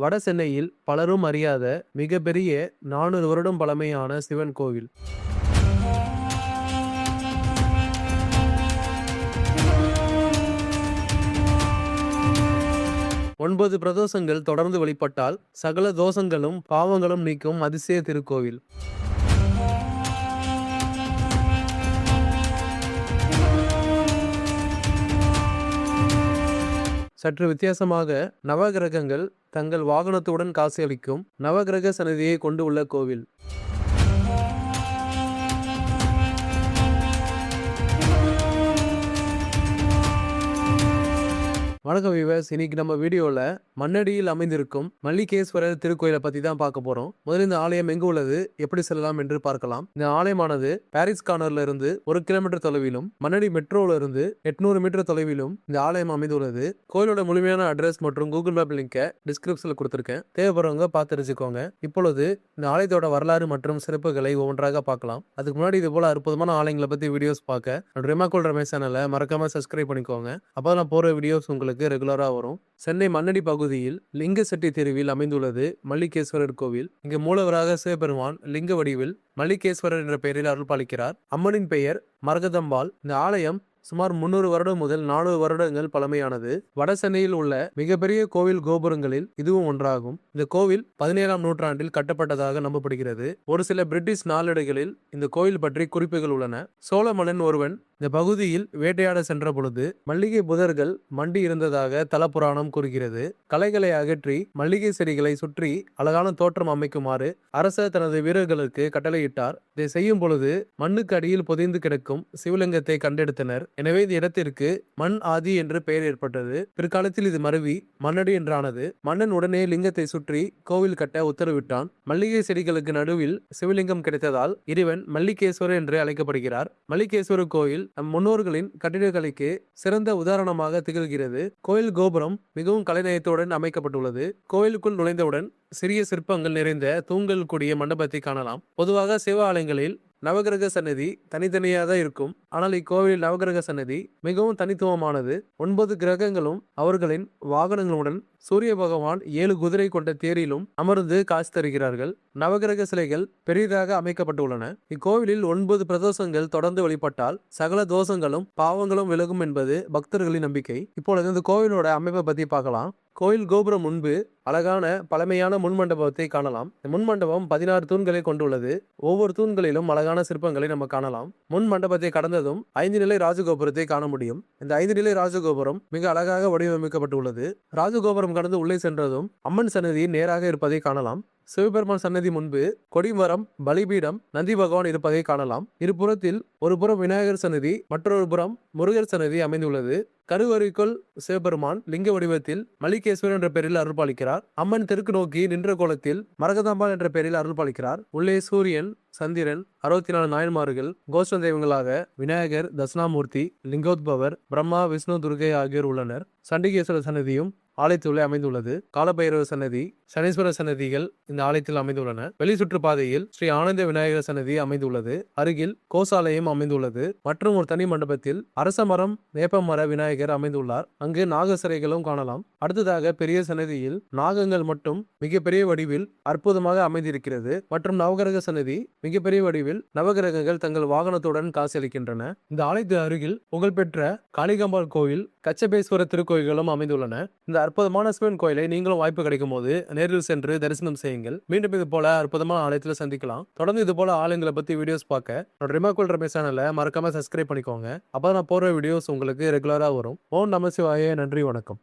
வட சென்னையில் பலரும் அறியாத மிகப்பெரிய 400 வருடம் பழமையான சிவன் கோவில். 9 பிரதோஷங்கள் தொடர்ந்து வழிபட்டால் சகல தோஷங்களும் பாவங்களும் நீக்கும் அதிசய திருக்கோவில். சற்று வித்தியாசமாக நவகிரகங்கள் தங்கள் வாகனத்துடன் காட்சியளிக்கும் நவகிரக சன்னதியை கொண்டு உள்ள கோவில். வணக்கம் வியூவர்ஸ், இன்னைக்கு நம்ம வீடியோல மண்ணடியில் அமைந்திருக்கும் மல்லிகேஸ்வரர் திருக்கோயிலை பத்தி தான் பார்க்க போறோம். முதல்ல இந்த ஆலயம் எங்கு உள்ளது, எப்படி செல்லலாம் என்று பார்க்கலாம். இந்த ஆலயமானது பாரிஸ் கார்னர்ல இருந்து 1 கிலோமீட்டர் தொலைவிலும், மண்ணடி மெட்ரோல இருந்து 800 மீட்டர் தொலைவிலும் இந்த ஆலயம் அமைந்துள்ளது. கோயிலோட முழுமையான அட்ரஸ் மற்றும் கூகுள் மேப் லிங்கை டிஸ்கிரிப்ஷன்ல கொடுத்திருக்கேன், தேவைப்படுறவங்க பார்த்து தெரிஞ்சுக்கோங்க. இப்பொழுது இந்த ஆலயத்தோட வரலாறு மற்றும் சிறப்புகளை ஒவ்வொன்றாக பார்க்கலாம். அதுக்கு முன்னாடி இது போல அற்புதமான ஆலயங்களை பத்தி வீடியோஸ் பார்க்க ரிமாக்கோல் ரமேஷ் சேனலை மறக்காம சப்ஸ்கிரைப் பண்ணிக்கோங்க. அப்போ நான் போற வீடியோஸ் உங்களுக்கு ரெகுலரா வரும். சென்னை மண்ணடி பகுதியில் லிங்கசெட்டி தெருவில் அமைந்துள்ளது மல்லிகேஸ்வரர் கோவில். இங்கு மூலவராக சிவபெருமான் லிங்க வடிவில் மல்லிகேஸ்வரர் என்ற பெயரில் அருள் பாலிக்கிறார். அம்மனின் பெயர் மரகதம்பாள். இந்த ஆலயம் சுமார் 300 வருடம் முதல் 400 வருடங்கள் பழமையானது. வட சென்னையில் உள்ள மிகப்பெரிய கோவில் கோபுரங்களில் இதுவும் ஒன்றாகும். இந்த கோவில் 17ஆம் நூற்றாண்டில் கட்டப்பட்டதாக நம்பப்படுகிறது. ஒரு சில பிரிட்டிஷ் நாளேடுகளில் இந்த கோவில் பற்றி குறிப்புகள் உள்ளன. சோழ மன்னன் ஒருவன் இந்த பகுதியில் வேட்டையாட சென்ற பொழுது மல்லிகை புதர்கள் மண்டி இருந்ததாக தலப்புராணம் கூறுகிறது. களைகளை அகற்றி மல்லிகை செடிகளை சுற்றி அழகான தோற்றம் அமைக்குமாறு அரசர் தனது வீரர்களுக்கு கட்டளையிட்டார். இதை செய்யும் பொழுது மண்ணுக்கு அடியில் புதைந்து கிடக்கும் சிவலிங்கத்தை கண்டெடுத்தனர். எனவே இந்த இடத்திற்கு மண் ஆதி என்று பெயர் ஏற்பட்டது. பிற்காலத்தில் இது மருவி மண்ணடி என்றானது. மன்னன் உடனே லிங்கத்தை சுற்றி கோவில் கட்ட உத்தரவிட்டான். மல்லிகை செடிகளுக்கு நடுவில் சிவலிங்கம் கிடைத்ததால் இறைவன் மல்லிகேஸ்வரர் என்று அழைக்கப்படுகிறார். மல்லிகேஸ்வரர் கோயில் நம் முன்னோர்களின் கட்டிடக்கலைக்கு சிறந்த உதாரணமாக திகழ்கிறது. கோயில் கோபுரம் மிகவும் கலைநயத்துடன் அமைக்கப்பட்டுள்ளது. கோயிலுக்குள் நுழைந்தவுடன் சிறிய சிற்பங்கள் நிறைந்த தூண்கள் கூடிய மண்டபத்தை காணலாம். பொதுவாக சிவ ஆலயங்களில் நவகிரக சன்னதி தனித்தனியாக தான் இருக்கும். ஆனால் இக்கோவிலில் நவகிரக சன்னதி மிகவும் தனித்துவமானது. 9 கிரகங்களும் அவர்களின் வாகனங்களுடன் சூரிய பகவான் 7 குதிரை கொண்ட தேரிலும் அமர்ந்து காட்சி தருகிறார்கள். நவகிரக சிலைகள் பெரிதாக அமைக்கப்பட்டுள்ளன. இக்கோவிலில் 9 பிரதோஷங்கள் தொடர்ந்து வழிபட்டால் சகல தோஷங்களும் பாவங்களும் விலகும் என்பது பக்தர்களின் நம்பிக்கை. இப்பொழுது இந்த கோவிலோட அமைப்பை பத்தி பார்க்கலாம். கோயில் கோபுரம் முன்பு அழகான பழமையான முன்மண்டபத்தை காணலாம். முன்மண்டபம் 16 தூண்களை கொண்டுள்ளது. ஒவ்வொரு தூண்களிலும் அழகான சிற்பங்களை நம்ம காணலாம். முன் மண்டபத்தை கடந்ததும் 5 நிலை ராஜகோபுரத்தை காண முடியும். இந்த 5 நிலை ராஜகோபுரம் மிக அழகாக வடிவமைக்கப்பட்டுள்ளது. ராஜகோபுரம் கடந்து உள்ளே சென்றதும் அம்மன் சன்னதி நேராக இருப்பதை காணலாம். சிவபெருமான் சன்னதி முன்பு கொடிமரம், பலிபீடம், நந்தி பகவான் இருப்பதை காணலாம். இருபுறத்தில் ஒரு புறம் விநாயகர் சன்னதி, மற்றொரு புறம் முருகர் சன்னதி அமைந்துள்ளது. கருவறைக்குள் சிவபெருமான் லிங்க வடிவத்தில் மல்லிகேஸ்வரர் என்ற பெயரில் அருள்பாலிக்கிறார். அம்மன் தெற்கு நோக்கி நின்ற கோலத்தில் மரகதாம்பாள் என்ற பெயரில் அருள்பாலிக்கிறார். உள்ளே சூரியன், சந்திரன், 64 நாயன்மார்கள், கோஷ்ட தெய்வங்களாக விநாயகர், தட்சிணாமூர்த்தி, லிங்கோத்பவர், பிரம்மா, விஷ்ணு, துர்கை ஆகியோர் உள்ளனர். சண்டிகேஸ்வரர் சன்னதியும் ஆலயத்துள்ளே அமைந்துள்ளது. காலபைரவர் சன்னதி, சனீஸ்வரர் சன்னதிகள் இந்த ஆலயத்தில் அமைந்துள்ளன. வெளி சுற்றுப்பாதையில் ஸ்ரீ ஆனந்த விநாயகர் சன்னதி அமைந்துள்ளது. அருகில் கோசாலயம் அமைந்துள்ளது. மற்றும் ஒரு தனி மண்டபத்தில் அரச மரம், வேப்பமர விநாயகர் அமைந்துள்ளார். அங்கு நாக சிலைகளும் காணலாம். அடுத்ததாக பெரிய சன்னதியில் நாகங்கள் மட்டும் மிகப்பெரிய வடிவில் அற்புதமாக அமைந்திருக்கிறது. மற்றும் நவகிரக சன்னதி மிகப்பெரிய வடிவில் நவகிரகங்கள் தங்கள் வாகனத்துடன் காட்சியளிக்கின்றன. இந்த ஆலயத்து அருகில் புகழ்பெற்ற காளிகாம்பாள் கோவில், கச்சபேஸ்வரர் திருக்கோயில்களும் அமைந்துள்ளன. இந்த அற்புதமான சிவன் கோயிலை நீங்களும் வாய்ப்பு கிடைக்கும் போது நேரில் சென்று தரிசனம் செய்யுங்கள். மீண்டும் இது போல அற்புதமான ஆலயத்தில் சந்திக்கலாம். தொடர்ந்து இது போல ஆலயங்களை பத்தி வீடியோஸ் பார்க்க ரிமாக்கோல் ரமேஷ் சேனலை மறக்காம சப்ஸ்கிரைப் பண்ணிக்கோங்க. அப்போ நான் போற வீடியோஸ் உங்களுக்கு ரெகுலரா வரும். ஓம் நம சிவாய. நன்றி, வணக்கம்.